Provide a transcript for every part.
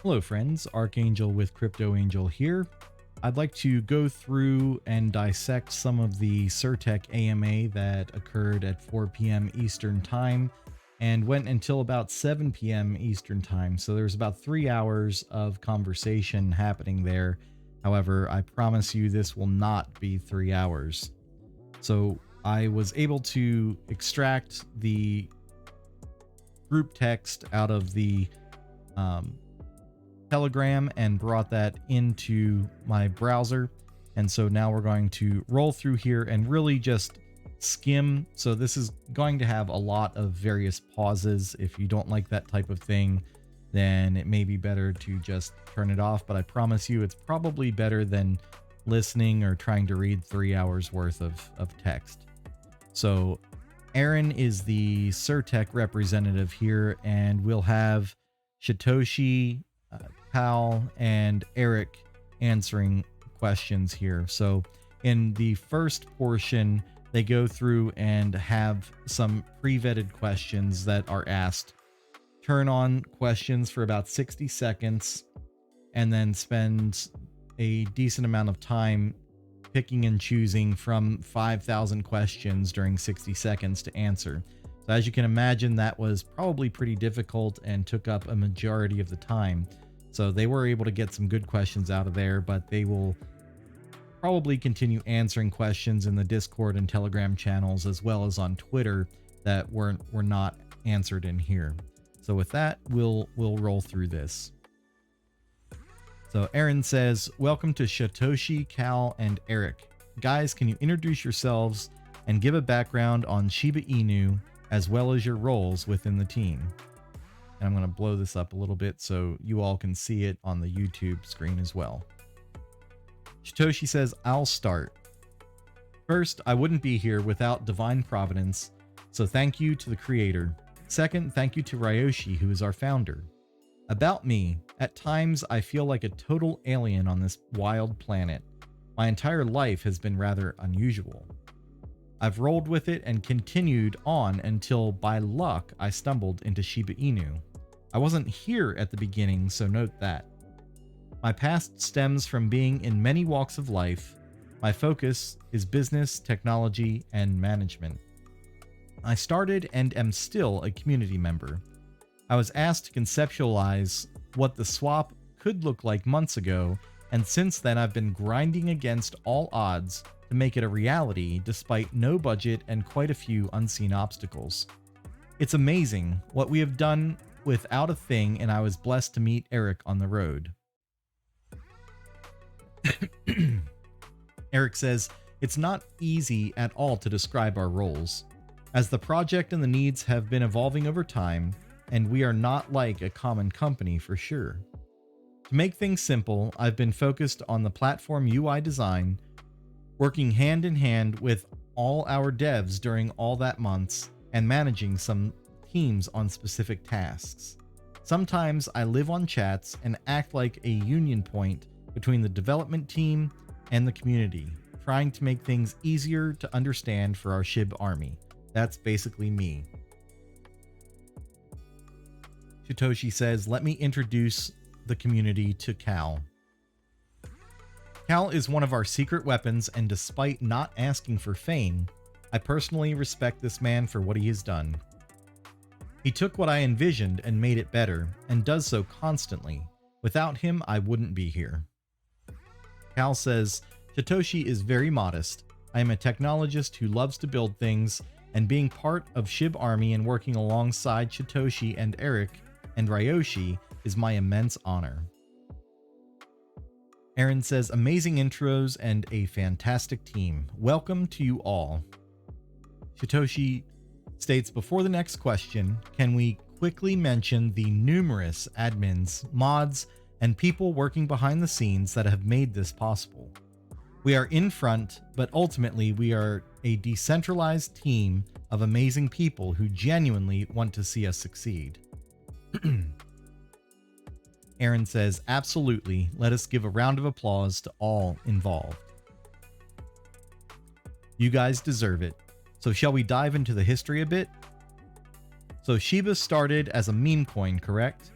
Hello friends, Archangel with Crypto Angel here. I'd like to go through and dissect some of the Certik AMA that occurred at 4 p.m. Eastern Time and went until about 7 p.m. Eastern Time. So there's about 3 hours of conversation happening there. However, I promise you this will not be 3 hours. So I was able to extract the group text out of the Telegram and brought that into my browser. And so now we're going to roll through here and really just skim. So this is going to have a lot of various pauses. If you don't like that type of thing, then it may be better to just turn it off. But I promise you, it's probably better than listening or trying to read 3 hours worth of text. So Aaron is the Certik representative here, and we'll have Shytoshi, Kaal, and Eric answering questions here. So in the first portion, they go through and have some pre-vetted questions that are asked. Turn on questions for about 60 seconds and then spend a decent amount of time picking and choosing from 5,000 questions during 60 seconds to answer. So as you can imagine, that was probably pretty difficult and took up a majority of the time. So they were able to get some good questions out of there, but they will probably continue answering questions in the Discord and Telegram channels, as well as on Twitter, that were not answered in here. So with that, we'll roll through this. So Aaron says, welcome to Shytoshi, Kaal, and Eric. Guys, can you introduce yourselves and give a background on Shiba Inu, as well as your roles within the team? And I'm going to blow this up a little bit so you all can see it on the YouTube screen as well. Shytoshi says, I'll start. First, I wouldn't be here without divine providence, so thank you to the creator. Second, thank you to Ryoshi, who is our founder. About me, at times I feel like a total alien on this wild planet. My entire life has been rather unusual. I've rolled with it and continued on until, by luck, I stumbled into Shiba Inu. I wasn't here at the beginning, so note that. My past stems from being in many walks of life. My focus is business, technology, and management. I started and am still a community member. I was asked to conceptualize what the swap could look like months ago, and since then I've been grinding against all odds to make it a reality despite no budget and quite a few unseen obstacles. It's amazing what we have done without a thing, and I was blessed to meet Eric on the road. Eric says, it's not easy at all to describe our roles, as the project and the needs have been evolving over time, and we are not like a common company for sure. To make things simple, I've been focused on the platform UI design, working hand in hand with all our devs during all that months, and managing some teams on specific tasks. Sometimes I live on chats and act like a union point between the development team and the community, trying to make things easier to understand for our ShibArmy. That's basically me. Shytoshi says, let me introduce the community to Kaal. Kaal is one of our secret weapons, and despite not asking for fame, I personally respect this man for what he has done. He took what I envisioned and made it better, and does so constantly. Without him, I wouldn't be here. Kaal says, Shytoshi is very modest. I am a technologist who loves to build things, and being part of ShibArmy and working alongside Shytoshi and Eric and Ryoshi is my immense honor. Aaron says, amazing intros and a fantastic team. Welcome to you all. Shytoshi states, before the next question, can we quickly mention the numerous admins, mods, and people working behind the scenes that have made this possible? We are in front, but ultimately we are a decentralized team of amazing people who genuinely want to see us succeed. Aaron says, absolutely. Let us give a round of applause to all involved. You guys deserve it. So shall we dive into the history a bit? So Shiba started as a meme coin, correct?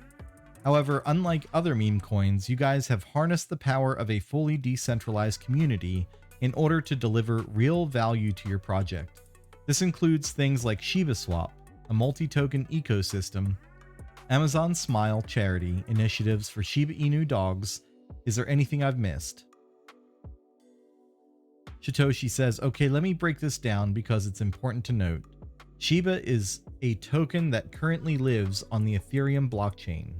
However, unlike other meme coins, you guys have harnessed the power of a fully decentralized community in order to deliver real value to your project. This includes things like Shiba Swap, a multi-token ecosystem, Amazon Smile charity, initiatives for Shiba Inu dogs. Is there anything I've missed? Shytoshi says, okay, let me break this down because it's important to note. Shiba is a token that currently lives on the Ethereum blockchain.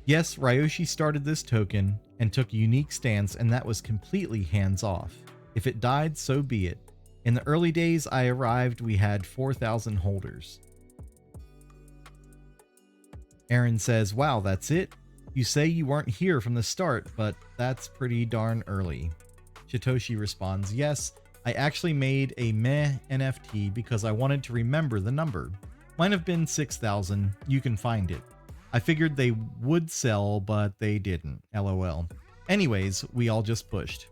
Yes, Ryoshi started this token and took a unique stance, and that was completely hands-off. If it died, so be it. In the early days I arrived, we had 4,000 holders. Aaron says, wow, that's it? You say you weren't here from the start, but that's pretty darn early. Shytoshi responds, yes, I actually made a meh NFT because I wanted to remember the number. Might have been 6,000, you can find it. I figured they would sell, but they didn't, lol. Anyways, we all just pushed.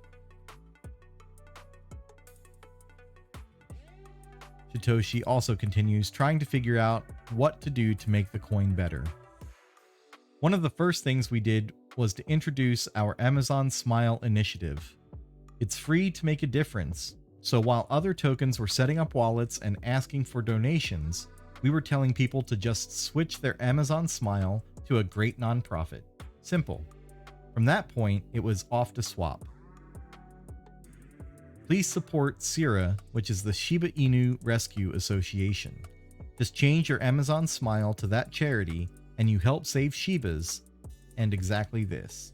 Shytoshi also continues trying to figure out what to do to make the coin better. One of the first things we did was to introduce our Amazon Smile initiative. It's free to make a difference, so while other tokens were setting up wallets and asking for donations, we were telling people to just switch their Amazon Smile to a great nonprofit. Simple. From that point, it was off to swap. Please support SIRA, which is the Shiba Inu Rescue Association. Just change your Amazon Smile to that charity and you help save Shibas, and exactly this.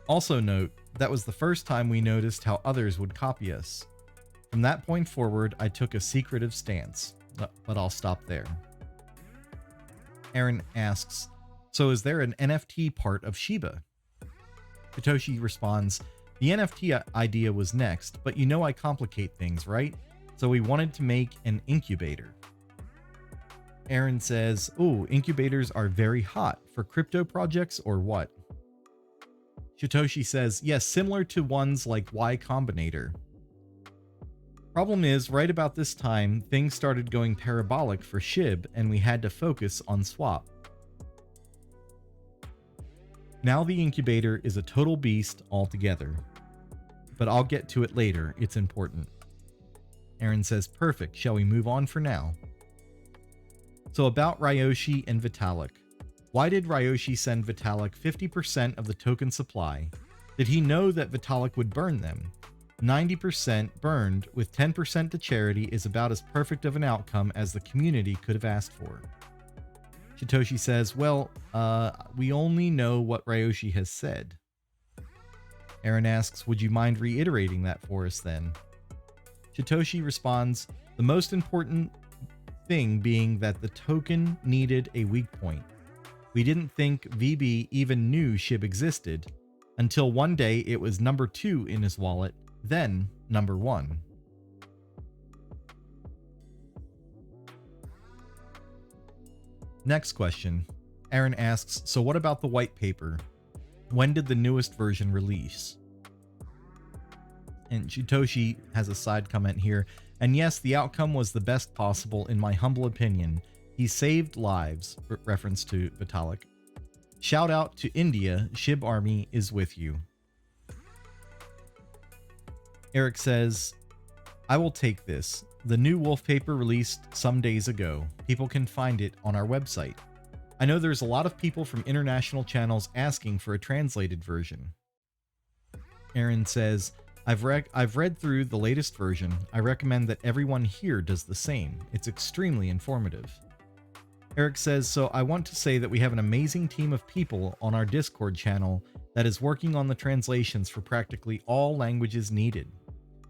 Also note, that was the first time we noticed how others would copy us. From that point forward, I took a secretive stance, but I'll stop there. Aaron asks, so is there an NFT part of Shiba? Shytoshi responds, the NFT idea was next, but you know I complicate things, right? So we wanted to make an incubator. Aaron says, ooh, incubators are very hot for crypto projects or what? Shytoshi says, yes, similar to ones like Y Combinator. Problem is, right about this time, things started going parabolic for SHIB and we had to focus on swap. Now the incubator is a total beast altogether. But I'll get to it later, it's important. Aaron says, perfect, shall we move on for now? So about Ryoshi and Vitalik. Why did Ryoshi send Vitalik 50% of the token supply? Did he know that Vitalik would burn them? 90% burned with 10% to charity is about as perfect of an outcome as the community could have asked for. Shytoshi says, well, we only know what Ryoshi has said. Aaron asks, would you mind reiterating that for us then? Shytoshi responds, the most important thing being that the token needed a weak point. We didn't think VB even knew SHIB existed, until one day it was number 2 in his wallet, then number 1. Next question. Aaron asks, so what about the white paper? When did the newest version release? And Shytoshi has a side comment here. And yes, the outcome was the best possible in my humble opinion. He saved lives, reference to Vitalik. Shout out to India, ShibArmy is with you. Eric says, I will take this. The new wolf paper released some days ago. People can find it on our website. I know there's a lot of people from international channels asking for a translated version. Aaron says, I've read through the latest version. I recommend that everyone here does the same. It's extremely informative. Eric says, so I want to say that we have an amazing team of people on our Discord channel that is working on the translations for practically all languages needed.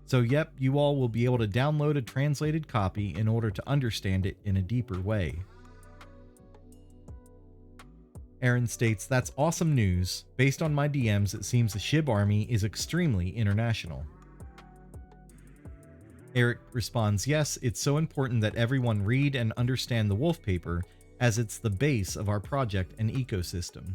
So yep, you all will be able to download a translated copy in order to understand it in a deeper way. Aaron states, that's awesome news. Based on my DMs, it seems the ShibArmy is extremely international. Eric responds, yes, it's so important that everyone read and understand the wolf paper, as it's the base of our project and ecosystem.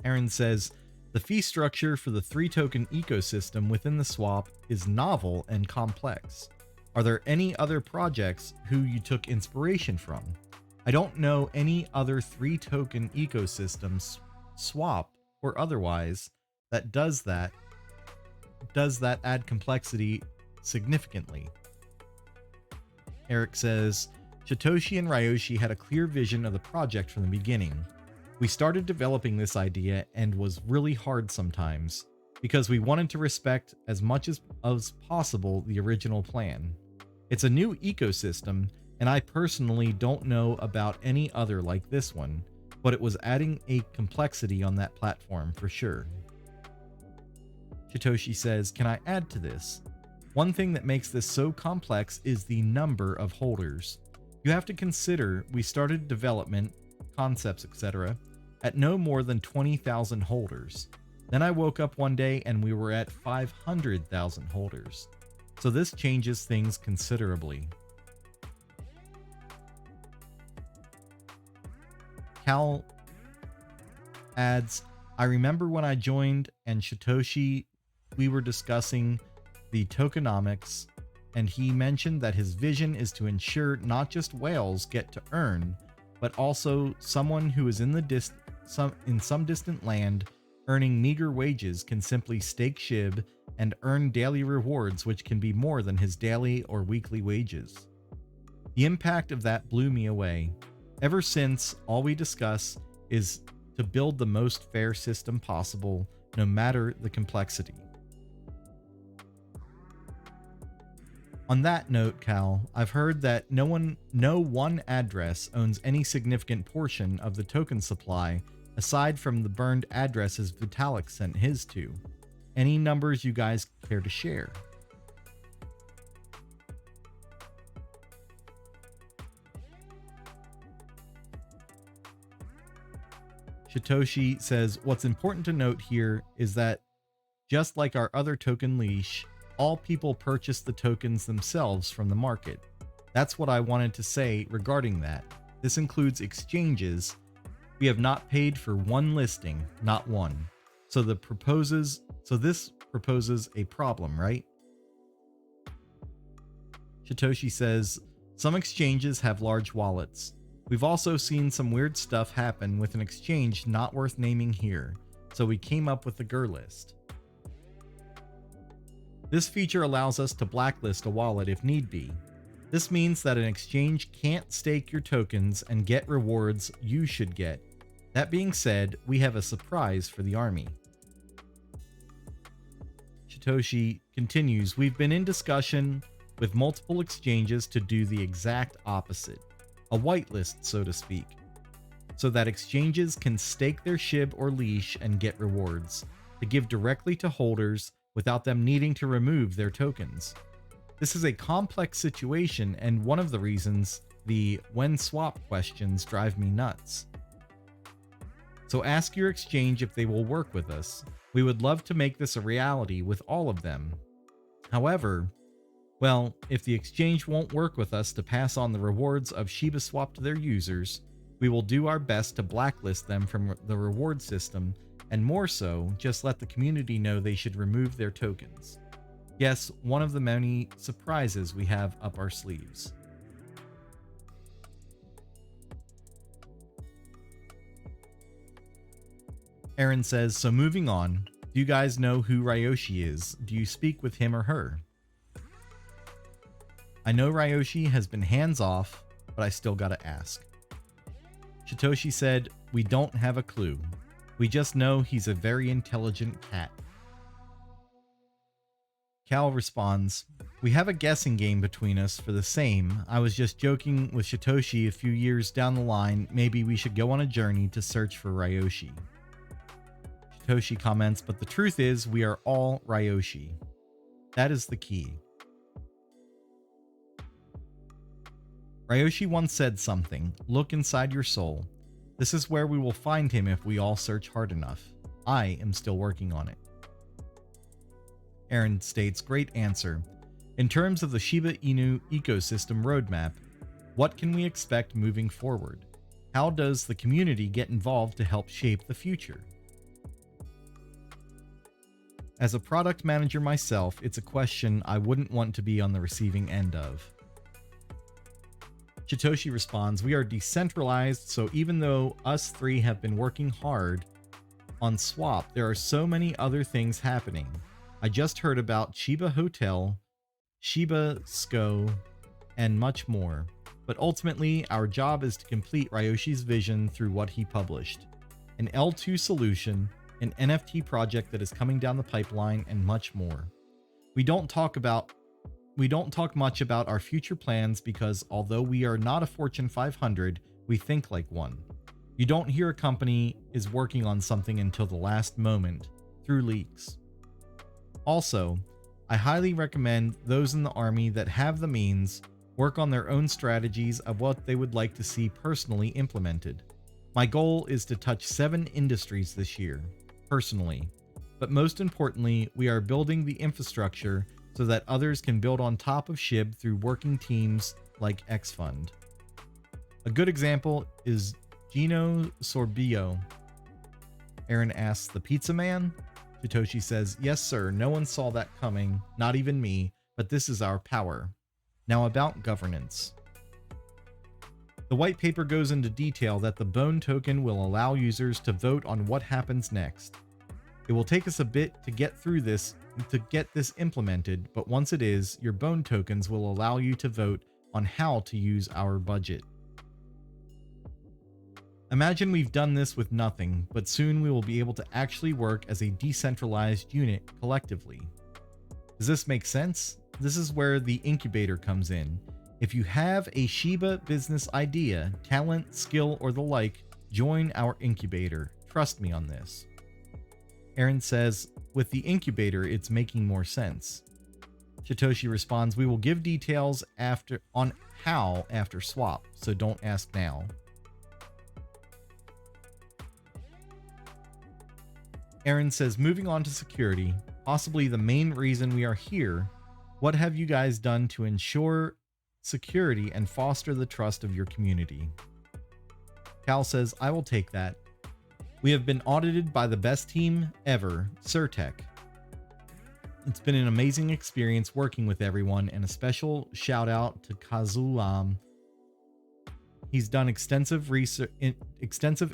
Aaron says, the fee structure for the 3-token ecosystem within the swap is novel and complex. Are there any other projects who you took inspiration from? I don't know any other 3-token ecosystems, swap or otherwise, that does that add complexity significantly. Eric says, Shytoshi and Ryoshi had a clear vision of the project from the beginning. We started developing this idea and was really hard sometimes, because we wanted to respect as much as possible the original plan. It's a new ecosystem, and I personally don't know about any other like this one, but it was adding a complexity on that platform for sure. Shytoshi says, can I add to this? One thing that makes this so complex is the number of holders. You have to consider we started development, concepts, etc. at no more than 20,000 holders. Then I woke up one day and we were at 500,000 holders. So this changes things considerably. Kaal adds, I remember when I joined and Shytoshi, we were discussing the tokenomics, and he mentioned that his vision is to ensure not just whales get to earn, but also someone who is in some distant land earning meager wages can simply stake SHIB and earn daily rewards which can be more than his daily or weekly wages. The impact of that blew me away. Ever since, all we discuss is to build the most fair system possible, no matter the complexity. On that note, Kaal, I've heard that no one address owns any significant portion of the token supply aside from the burned addresses Vitalik sent his to. Any numbers you guys care to share? Shytoshi says, what's important to note here is that just like our other token leash, all people purchase the tokens themselves from the market. That's what I wanted to say regarding that. This includes exchanges. We have not paid for one listing, not one. So this proposes a problem, right? Shytoshi says, some exchanges have large wallets. We've also seen some weird stuff happen with an exchange not worth naming here, so we came up with the GER list. This feature allows us to blacklist a wallet if need be. This means that an exchange can't stake your tokens and get rewards you should get. That being said, we have a surprise for the army. Shytoshi continues, we've been in discussion with multiple exchanges to do the exact opposite. A whitelist, so to speak, so that exchanges can stake their SHIB or leash and get rewards, to give directly to holders without them needing to remove their tokens. This is a complex situation and one of the reasons the when swap questions drive me nuts. So ask your exchange if they will work with us. We would love to make this a reality with all of them. However, well, if the exchange won't work with us to pass on the rewards of Shiba Swap to their users, we will do our best to blacklist them from the reward system, and more so, just let the community know they should remove their tokens. Yes, one of the many surprises we have up our sleeves. Aaron says, so moving on, do you guys know who Ryoshi is? Do you speak with him or her? I know Ryoshi has been hands off, but I still gotta ask. Shytoshi said, we don't have a clue. We just know he's a very intelligent cat. Kaal responds, we have a guessing game between us for the same. I was just joking with Shytoshi a few years down the line, maybe we should go on a journey to search for Ryoshi. Shytoshi comments, but the truth is we are all Ryoshi. That is the key. Ryoshi once said something, look inside your soul. This is where we will find him if we all search hard enough. I am still working on it. Aaron states, great answer. In terms of the Shiba Inu ecosystem roadmap, what can we expect moving forward? How does the community get involved to help shape the future? As a product manager myself, it's a question I wouldn't want to be on the receiving end of. Shytoshi responds, we are decentralized, so even though us three have been working hard on Swap, there are so many other things happening. I just heard about Shiba Hotel, Shiba Sco, and much more. But ultimately, our job is to complete Ryoshi's vision through what he published. An L2 solution, an NFT project that is coming down the pipeline, and much more. We don't talk much about our future plans because although we are not a Fortune 500, we think like one. You don't hear a company is working on something until the last moment, through leaks. Also, I highly recommend those in the army that have the means work on their own strategies of what they would like to see personally implemented. My goal is to touch 7 industries this year, personally. But most importantly, we are building the infrastructure so that others can build on top of SHIB through working teams like X Fund. A good example is Gino Sorbio. Aaron asks, the pizza man? Shytoshi says, yes sir, no one saw that coming, not even me, but this is our power. Now about governance. The white paper goes into detail that the Bone token will allow users to vote on what happens next. It will take us a bit to get through this to get this implemented, but once it is, your Bone tokens will allow you to vote on how to use our budget. Imagine we've done this with nothing, but soon we will be able to actually work as a decentralized unit collectively. Does this make sense? This is where the incubator comes in. If you have a Shiba business idea, talent, skill, or the like, join our incubator. Trust me on this. Aaron says, with the incubator, it's making more sense. Shytoshi responds, we will give details on how after swap, so don't ask now. Aaron says, moving on to security, possibly the main reason we are here, what have you guys done to ensure security and foster the trust of your community? Kaal says, I will take that. We have been audited by the best team ever, Certik. It's been an amazing experience working with everyone, and a special shout out to Kazulam. He's done extensive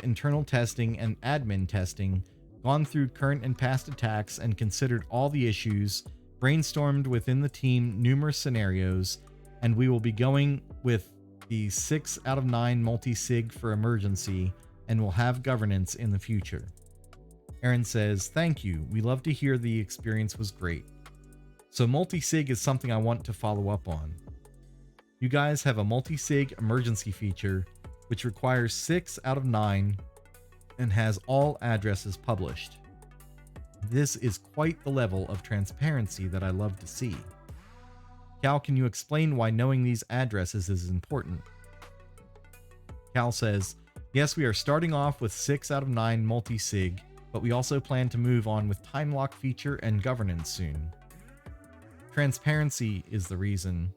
internal testing and admin testing, gone through current and past attacks and considered all the issues, brainstormed within the team numerous scenarios, and we will be going with the 6 out of 9 multi-sig for emergency and will have governance in the future. Aaron says, thank you. We love to hear the experience was great. So multi-sig is something I want to follow up on. You guys have a multi-sig emergency feature which requires 6 out of 9 and has all addresses published. This is quite the level of transparency that I love to see. Kaal, can you explain why knowing these addresses is important? Kaal says, yes, we are starting off with 6 out of 9 multi-sig, but we also plan to move on with time lock feature and governance soon. Transparency is the reason.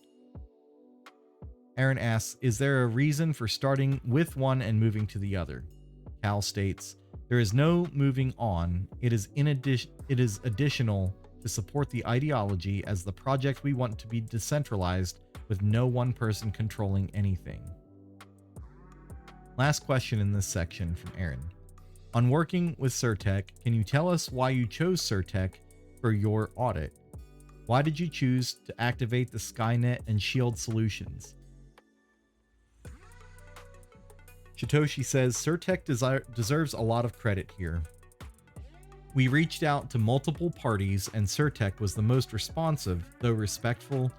Aaron asks, is there a reason for starting with one and moving to the other? Kaal states, there is no moving on. It is additional to support the ideology as the project we want to be decentralized with no one person controlling anything. Last question in this section from Aaron. On working with Certik, can you tell us why you chose Certik for your audit? Why did you choose to activate the Skynet and Shield solutions? Shytoshi says, Certik deserves a lot of credit here. We reached out to multiple parties and Certik was the most responsive, though respectful,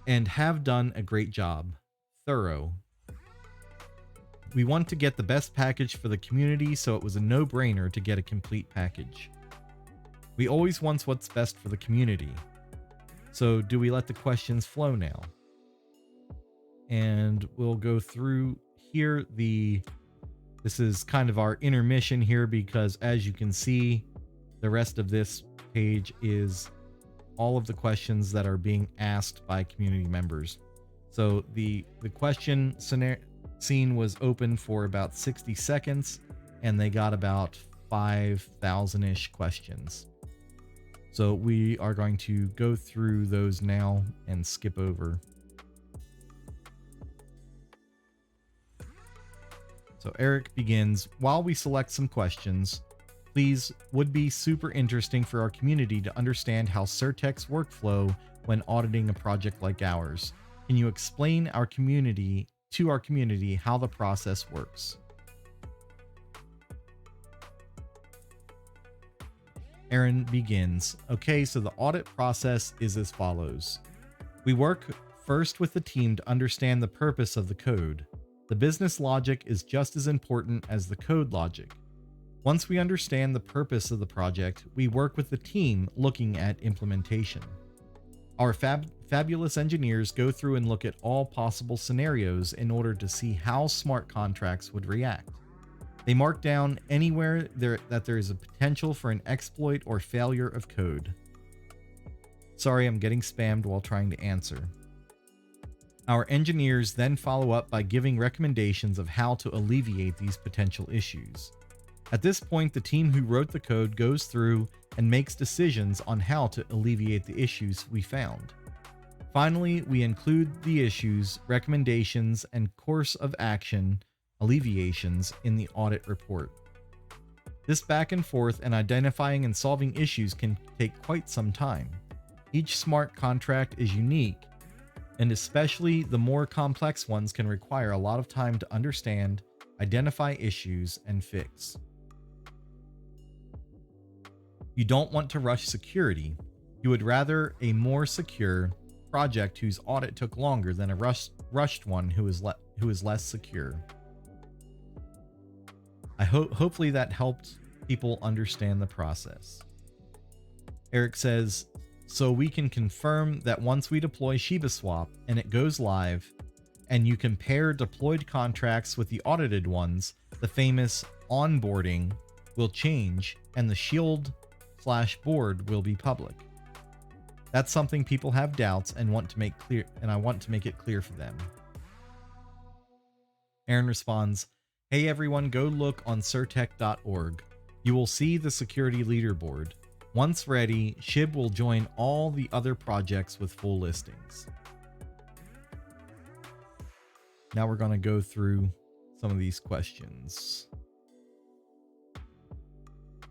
and have done a great job. Thorough. We want to get the best package for the community, so it was a no-brainer to get a complete package. We always want what's best for the community. So do we let the questions flow now? And we'll go through here. This is kind of our intermission here because as you can see, the rest of this page is all of the questions that are being asked by community members. So the question scene was open for about 60 seconds and they got about 5,000-ish questions. So we are going to go through those now and skip over. So Eric begins, while we select some questions, please would be super interesting for our community to understand how Certik's workflow when auditing a project like ours. Can you explain our community how the process works? Aaron begins, okay, so the audit process is as follows. We work first with the team to understand the purpose of the code. The business logic is just as important as the code logic. Once we understand the purpose of the project, we work with the team looking at implementation. Our fabulous engineers go through and look at all possible scenarios in order to see how smart contracts would react. They mark down anywhere that there is a potential for an exploit or failure of code. Sorry, I'm getting spammed while trying to answer. Our engineers then follow up by giving recommendations of how to alleviate these potential issues. At this point, the team who wrote the code goes through and makes decisions on how to alleviate the issues we found. Finally, we include the issues, recommendations, and course of action alleviations in the audit report. This back and forth and identifying and solving issues can take quite some time. Each smart contract is unique, and especially the more complex ones can require a lot of time to understand, identify issues, and fix. You don't want to rush security. You would rather a more secure project whose audit took longer than a rushed one who is less secure. Hopefully that helped people understand the process. Eric says, so we can confirm that once we deploy ShibaSwap and it goes live, and you compare deployed contracts with the audited ones, the famous onboarding will change and the shield/board will be public. That's something people have doubts and want to make clear, and I want to make it clear for them. Aaron responds, hey everyone, go look on certek.org. You will see the security leaderboard. Once ready, Shib will join all the other projects with full listings. Now we're going to go through some of these questions.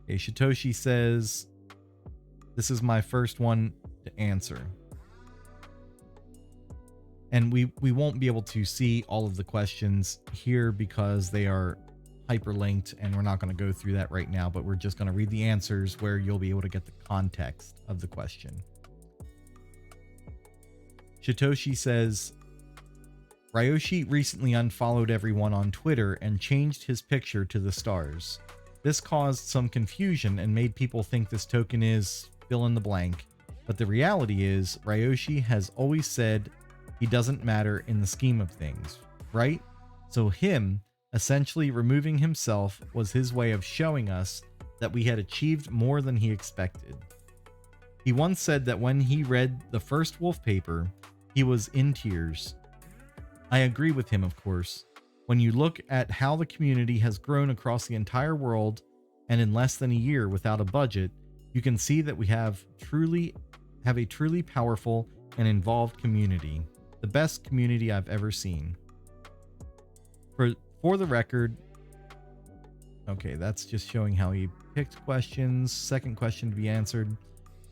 Okay, Shytoshi says, this is my first one to answer. And we won't be able to see all of the questions here because they are hyperlinked, and we're not going to go through that right now, but we're just going to read the answers where you'll be able to get the context of the question. Shytoshi says, Ryoshi recently unfollowed everyone on Twitter and changed his picture to the stars. This caused some confusion and made people think this token is fill in the blank, but the reality is Ryoshi has always said he doesn't matter in the scheme of things, right? So him essentially removing himself was his way of showing us that we had achieved more than he expected. He once said that when he read the first wolf paper, he was in tears. I agree with him, of course. When you look at how the community has grown across the entire world and in less than a year without a budget, you can see that we have a truly powerful and involved community. The best community I've ever seen. For the record, okay, that's just showing how he picked questions. Second question to be answered.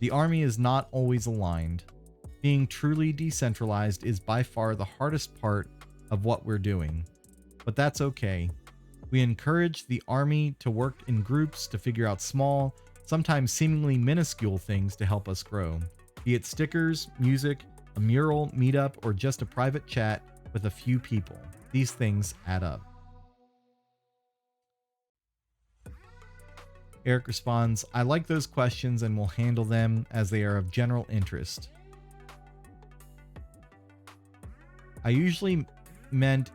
The army is not always aligned. Being truly decentralized is by far the hardest part of what we're doing. But that's okay. We encourage the army to work in groups to figure out small, sometimes seemingly minuscule things to help us grow. Be it stickers, music, a mural, meetup, or just a private chat with a few people. These things add up. Eric responds, I like those questions and will handle them as they are of general interest. I usually meant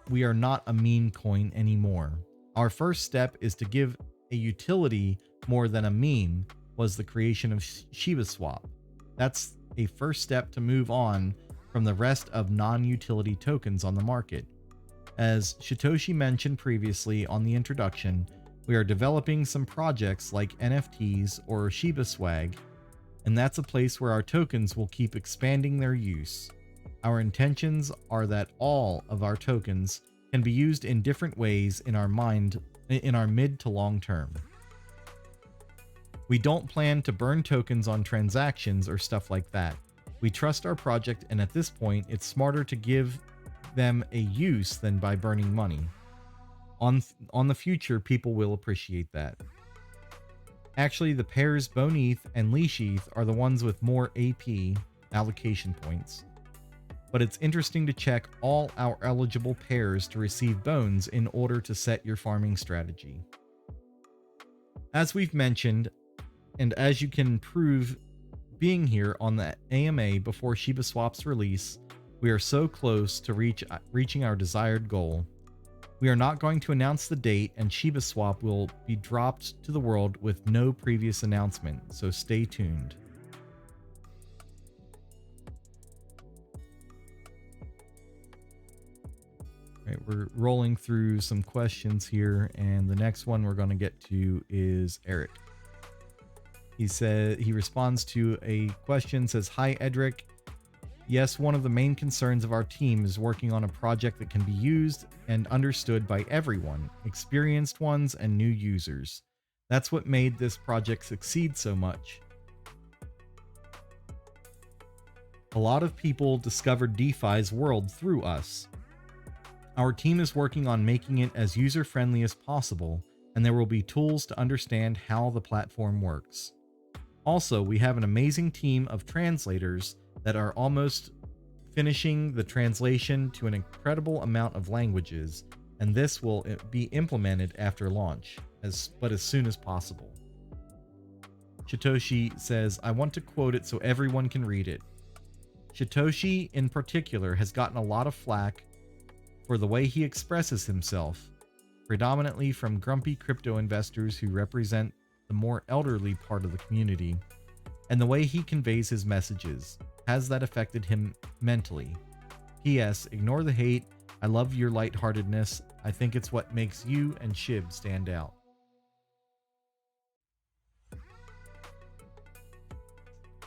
we are not a meme coin anymore. Our first step is to give a utility more than a meme was the creation of ShibaSwap. That's a first step to move on from the rest of non-utility tokens on the market. As Shytoshi mentioned previously on the introduction, we are developing some projects like NFTs or Shiba Swag and that's a place where our tokens will keep expanding their use. Our intentions are that all of our tokens can be used in different ways in our mid to long term. We don't plan to burn tokens on transactions or stuff like that. We trust our project, and at this point, it's smarter to give them a use than by burning money. On the future, people will appreciate that. Actually, the pairs Boneath and Leasheath are the ones with more AP allocation points. But it's interesting to check all our eligible pairs to receive bones in order to set your farming strategy. As we've mentioned, and as you can prove being here on the AMA before Shiba Swap's release, we are so close to reaching our desired goal. We are not going to announce the date, and Shiba Swap will be dropped to the world with no previous announcement, so stay tuned. All right, we're rolling through some questions here, and the next one we're going to get to is Eric. He responds to a question, says, "Hi Edric. Yes, one of the main concerns of our team is working on a project that can be used and understood by everyone, experienced ones and new users. That's what made this project succeed so much. A lot of people discovered DeFi's world through us. Our team is working on making it as user-friendly as possible, and there will be tools to understand how the platform works. Also, we have an amazing team of translators that are almost finishing the translation to an incredible amount of languages, and this will be implemented after launch, but as soon as possible." Shytoshi says, "I want to quote it so everyone can read it. Shytoshi in particular has gotten a lot of flack for the way he expresses himself, predominantly from grumpy crypto investors who represent the more elderly part of the community, and the way he conveys his messages. Has that affected him mentally? P.S. Ignore the hate. I love your lightheartedness. I think it's what makes you and Shib stand out."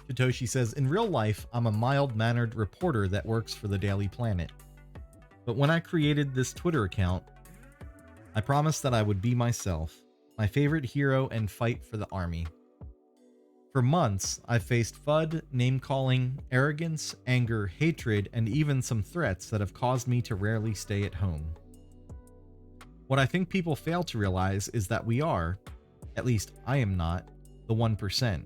Shytoshi says, "In real life, I'm a mild-mannered reporter that works for the Daily Planet. But when I created this Twitter account, I promised that I would be myself, my favorite hero, and fight for the army. For months, I faced FUD, name-calling, arrogance, anger, hatred, and even some threats that have caused me to rarely stay at home. What I think people fail to realize is that we are, at least I am not, the 1%.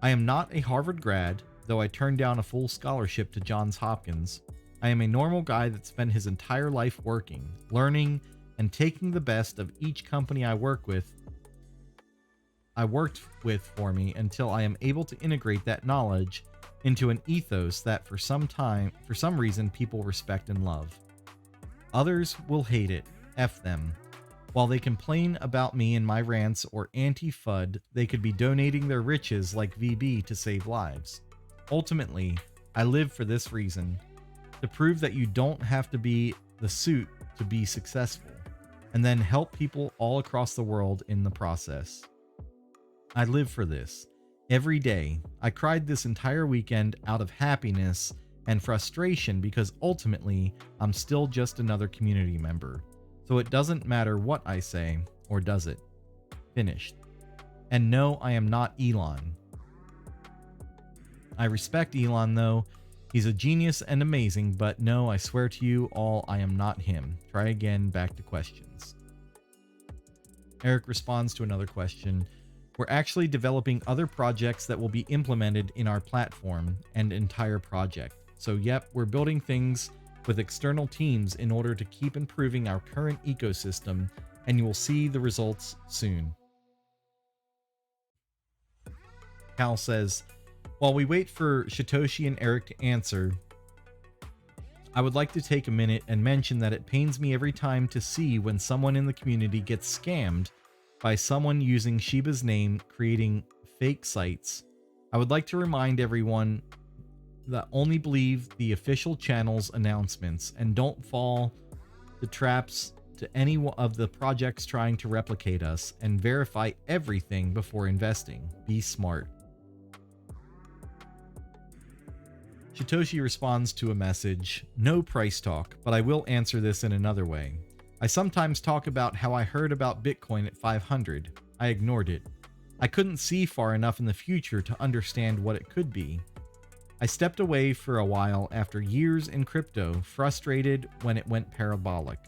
I am not a Harvard grad, though I turned down a full scholarship to Johns Hopkins. I am a normal guy that spent his entire life working, learning, and taking the best of each company I worked with for me until I am able to integrate that knowledge into an ethos that for some reason people respect and love. Others will hate it, F them. While they complain about me and my rants or anti-FUD, they could be donating their riches like VB to save lives. Ultimately, I live for this reason, to prove that you don't have to be the suit to be successful, and then help people all across the world in the process. I live for this. Every day, I cried this entire weekend out of happiness and frustration because ultimately, I'm still just another community member. So it doesn't matter what I say, or does it? Finished. And no, I am not Elon. I respect Elon though. He's a genius and amazing, but no, I swear to you all, I am not him. Try again, back to questions." Eric responds to another question. "We're actually developing other projects that will be implemented in our platform and entire project. So yep, we're building things with external teams in order to keep improving our current ecosystem, and you will see the results soon." Kaal says, "While we wait for Shytoshi and Eric to answer, I would like to take a minute and mention that it pains me every time to see when someone in the community gets scammed by someone using Shiba's name creating fake sites. I would like to remind everyone that only believe the official channel's announcements and don't fall the traps to any of the projects trying to replicate us, and verify everything before investing. Be smart. Shytoshi responds to a message, no price talk, but I will answer this in another way. I sometimes talk about how I heard about Bitcoin at 500. I ignored it. I couldn't see far enough in the future to understand what it could be. I stepped away for a while after years in crypto, frustrated when it went parabolic.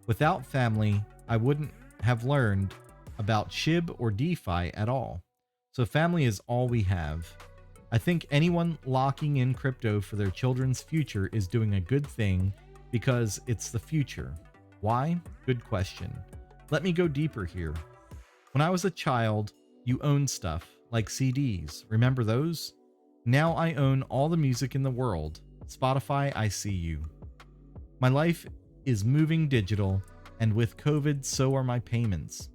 Without family, I wouldn't have learned about SHIB or DeFi at all. So family is all we have. I think anyone locking in crypto for their children's future is doing a good thing because it's the future. Why? Good question. Let me go deeper here. When I was a child, you owned stuff like CDs. Remember those? Now I own all the music in the world. Spotify, I see you. My life is moving digital, and with COVID, so are my payments.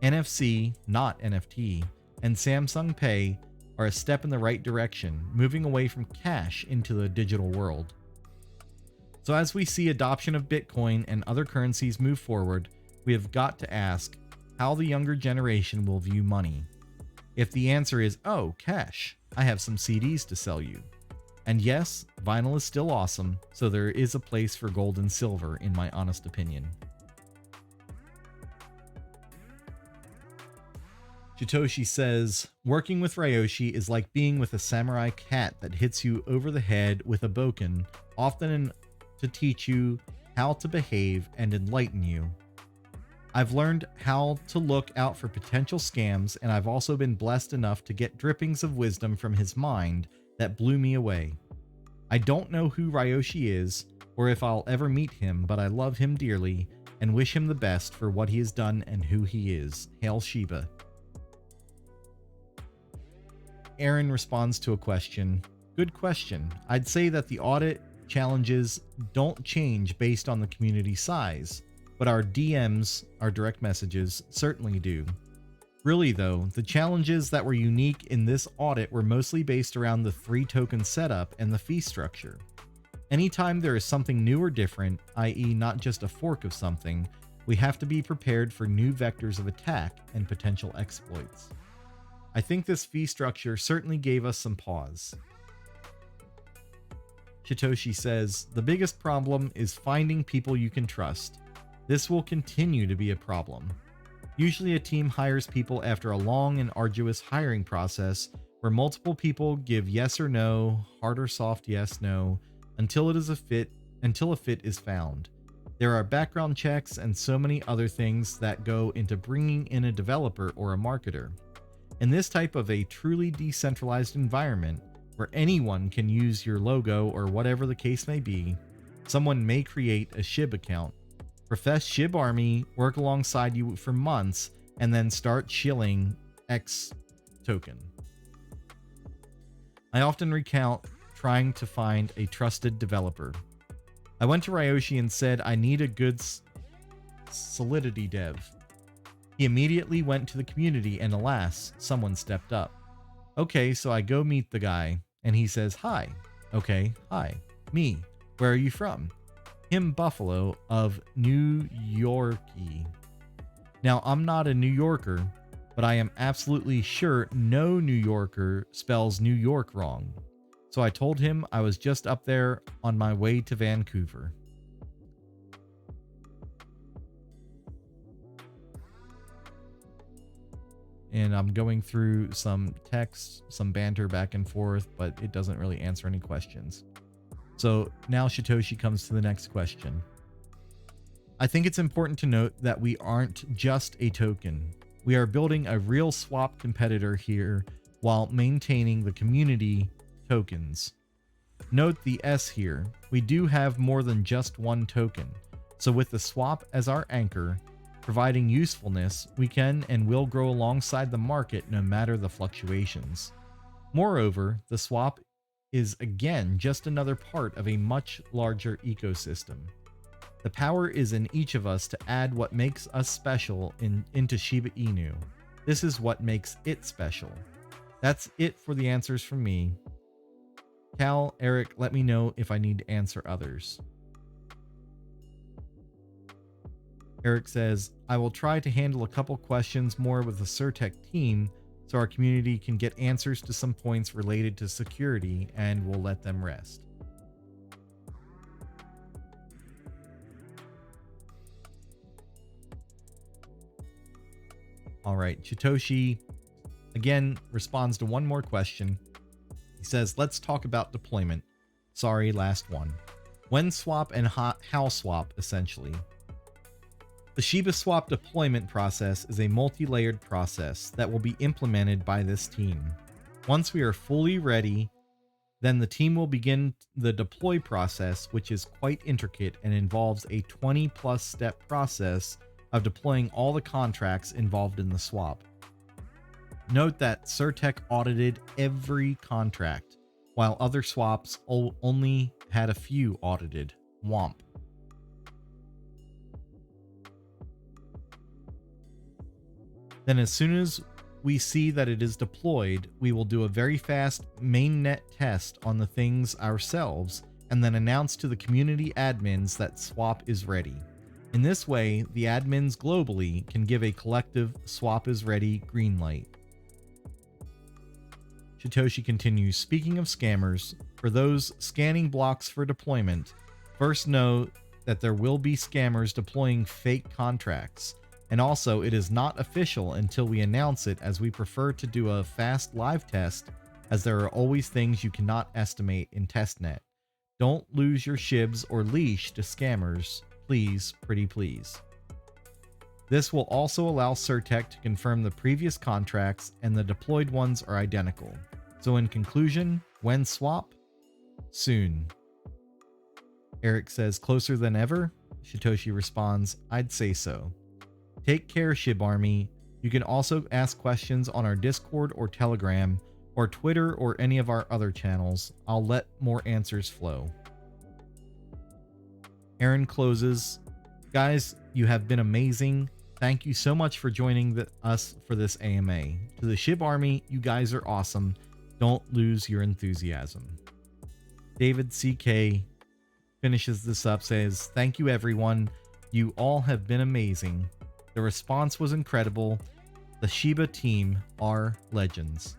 NFC, not NFT, and Samsung Pay are a step in the right direction, moving away from cash into the digital world. So as we see adoption of Bitcoin and other currencies move forward, we have got to ask how the younger generation will view money. If the answer is, oh, cash, I have some CDs to sell you. And yes, vinyl is still awesome, so there is a place for gold and silver in my honest opinion. Shytoshi says, working with Ryoshi is like being with a samurai cat that hits you over the head with a bokken, often to teach you how to behave and enlighten you. I've learned how to look out for potential scams, and I've also been blessed enough to get drippings of wisdom from his mind that blew me away. I don't know who Ryoshi is, or if I'll ever meet him, but I love him dearly and wish him the best for what he has done and who he is. Hail Shiba. Aaron responds to a question. Good question. I'd say that the audit challenges don't change based on the community size, but our DMs, our direct messages, certainly do. Really though, the challenges that were unique in this audit were mostly based around the 3-token setup and the fee structure. Anytime there is something new or different, i.e. not just a fork of something, we have to be prepared for new vectors of attack and potential exploits. I think this fee structure certainly gave us some pause. Shytoshi says, the biggest problem is finding people you can trust. This will continue to be a problem. Usually a team hires people after a long and arduous hiring process where multiple people give yes or no, hard or soft yes, no, until a fit is found. There are background checks and so many other things that go into bringing in a developer or a marketer. In this type of a truly decentralized environment, where anyone can use your logo or whatever the case may be, someone may create a SHIB account, profess ShibArmy, work alongside you for months, and then start shilling X token. I often recount trying to find a trusted developer. I went to Ryoshi and said I need a good Solidity dev. He immediately went to the community and alas, someone stepped up. Okay, so I go meet the guy and he says, hi. Okay, hi. Me. Where are you from? Him, Buffalo of New Yorkie. Now, I'm not a New Yorker, but I am absolutely sure no New Yorker spells New York wrong. So I told him I was just up there on my way to Vancouver. And I'm going through some text, some banter back and forth, but it doesn't really answer any questions. So now Shytoshi comes to the next question. I think it's important to note that we aren't just a token. We are building a real swap competitor here while maintaining the community tokens. Note the S here. We do have more than just one token. So with the swap as our anchor, providing usefulness, we can and will grow alongside the market no matter the fluctuations. Moreover, the swap is again just another part of a much larger ecosystem. The power is in each of us to add what makes us special into Shiba Inu. This is what makes it special. That's it for the answers from me. Kaal, Eric, let me know if I need to answer others. Eric says, I will try to handle a couple questions more with the Certik team so our community can get answers to some points related to security, and we'll let them rest. All right, Shytoshi again responds to one more question. He says, let's talk about deployment. Sorry, last one. When swap and how swap, essentially. The Shiba swap deployment process is a multi-layered process that will be implemented by this team. Once we are fully ready, then the team will begin the deploy process, which is quite intricate and involves a 20+ step process of deploying all the contracts involved in the swap. Note that Certik audited every contract, while other swaps only had a few audited. Womp. Then as soon as we see that it is deployed, we will do a very fast mainnet test on the things ourselves and then announce to the community admins that swap is ready. In this way, the admins globally can give a collective swap is ready green light. Shytoshi continues, speaking of scammers, for those scanning blocks for deployment, first know that there will be scammers deploying fake contracts. And also, it is not official until we announce it, as we prefer to do a fast live test, as there are always things you cannot estimate in testnet. Don't lose your shibs or leash to scammers, please, pretty please. This will also allow Certik to confirm the previous contracts and the deployed ones are identical. So in conclusion, when swap? Soon. Eric says, closer than ever? Shytoshi responds, I'd say so. Take care, ShibArmy. You can also ask questions on our Discord or Telegram or Twitter or any of our other channels. I'll let more answers flow. Aaron closes. Guys, you have been amazing. Thank you so much for joining us for this AMA. To the ShibArmy, you guys are awesome. Don't lose your enthusiasm. David CK finishes this up, says, thank you everyone. You all have been amazing. The response was incredible. The Shiba team are legends.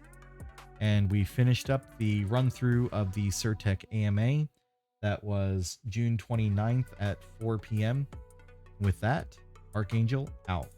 And we finished up the run through of the Certik AMA. That was June 29th at 4 p.m. With that, Archangel out.